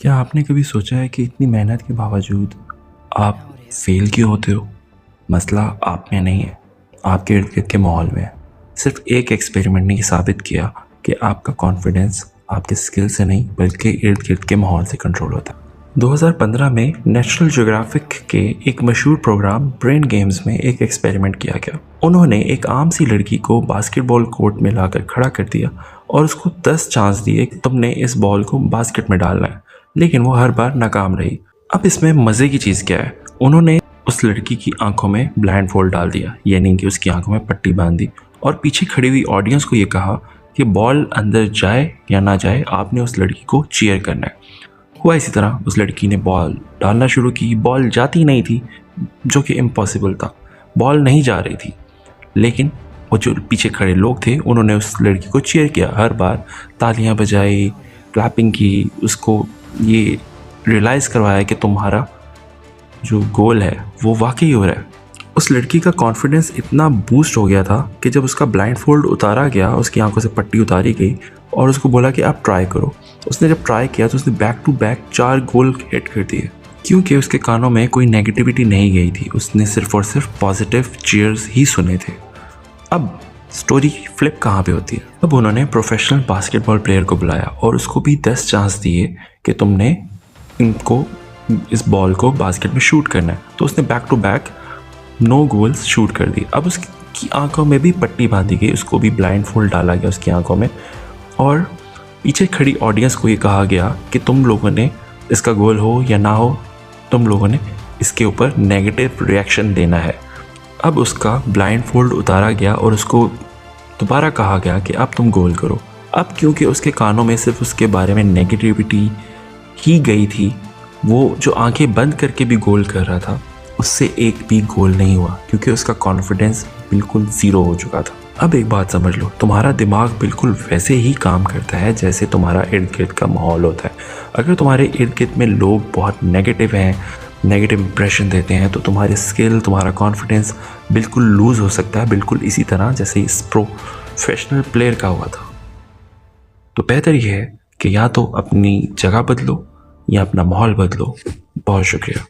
क्या आपने कभी सोचा है कि इतनी मेहनत के बावजूद आप फेल क्यों होते हो? मसला आप में नहीं है, आपके इर्द गिर्द के माहौल में है। सिर्फ एक एक्सपेरिमेंट ने ये साबित किया कि आपका कॉन्फिडेंस आपके स्किल से नहीं बल्कि इर्द गिर्द के माहौल से कंट्रोल होता है। 2015 में नेशनल ज्योग्राफिक के एक मशहूर प्रोग्राम ब्रेन गेम्स में एक एक्सपेरिमेंट किया गया। उन्होंने एक आम सी लड़की को बास्केटबॉल कोर्ट में लाकर खड़ा कर दिया और उसको 10 चांस दिए कि तुमने इस बॉल को बास्केट में डालना है, लेकिन वो हर बार नाकाम रही। अब इसमें मज़े की चीज़ क्या है, उन्होंने उस लड़की की आंखों में ब्लाइंड फोल्ड डाल दिया, यानी कि उसकी आंखों में पट्टी बांध दी और पीछे खड़ी हुई ऑडियंस को ये कहा कि बॉल अंदर जाए या ना जाए, आपने उस लड़की को चीयर करना है। हुआ इसी तरह, उस लड़की ने बॉल डालना शुरू की। बॉल जाती नहीं थी, जो कि इम्पॉसिबल था। बॉल नहीं जा रही थी, लेकिन वो जो पीछे खड़े लोग थे उन्होंने उस लड़की को चीयर किया, हर बार तालियां बजाई, क्लैपिंग की, उसको ये रियलाइज़ करवाया कि तुम्हारा जो गोल है वो वाकई हो रहा है। उस लड़की का कॉन्फिडेंस इतना बूस्ट हो गया था कि जब उसका ब्लाइंड फोल्ड उतारा गया, उसकी आंखों से पट्टी उतारी गई और उसको बोला कि आप ट्राई करो। उसने जब ट्राई किया तो उसने back to back 4 goal hit कर दिए, क्योंकि उसके कानों में कोई नेगेटिविटी नहीं गई थी। उसने सिर्फ और सिर्फ पॉजिटिव चीयर्स ही सुने थे। अब स्टोरी फ्लिप कहाँ पे होती है? अब उन्होंने प्रोफेशनल बास्केटबॉल प्लेयर को बुलाया और उसको भी 10 चांस दिए कि तुमने इनको इस बॉल को बास्केट में शूट करना है। तो उसने back to back 9 goals shoot कर दिए। अब उसकी आंखों में भी पट्टी बांधी गई, उसको भी ब्लाइंड फोल्ड डाला गया उसकी आंखों में, और पीछे खड़ी ऑडियंस को ये कहा गया कि तुम लोगों ने, इसका गोल हो या ना हो, तुम लोगों ने इसके ऊपर नेगेटिव रिएक्शन देना है। अब उसका ब्लाइंड फोल्ड उतारा गया और उसको दोबारा कहा गया कि अब तुम गोल करो। अब क्योंकि उसके कानों में सिर्फ उसके बारे में नेगेटिविटी ही गई थी, वो जो आंखें बंद करके भी गोल कर रहा था, उससे एक भी गोल नहीं हुआ, क्योंकि उसका कॉन्फिडेंस बिल्कुल ज़ीरो हो चुका था। अब एक बात समझ लो, तुम्हारा दिमाग बिल्कुल वैसे ही काम करता है जैसे तुम्हारा इर्द गिर्द का माहौल होता है। अगर तुम्हारे इर्द गिर्द में लोग बहुत नेगेटिव हैं, नेगेटिव इंप्रेशन देते हैं, तो तुम्हारे स्किल, तुम्हारा कॉन्फिडेंस बिल्कुल लूज़ हो सकता है, बिल्कुल इसी तरह जैसे इस प्रोफेशनल प्लेयर का हुआ था। तो बेहतर यह है कि या तो अपनी जगह बदलो या अपना माहौल बदलो। बहुत शुक्रिया।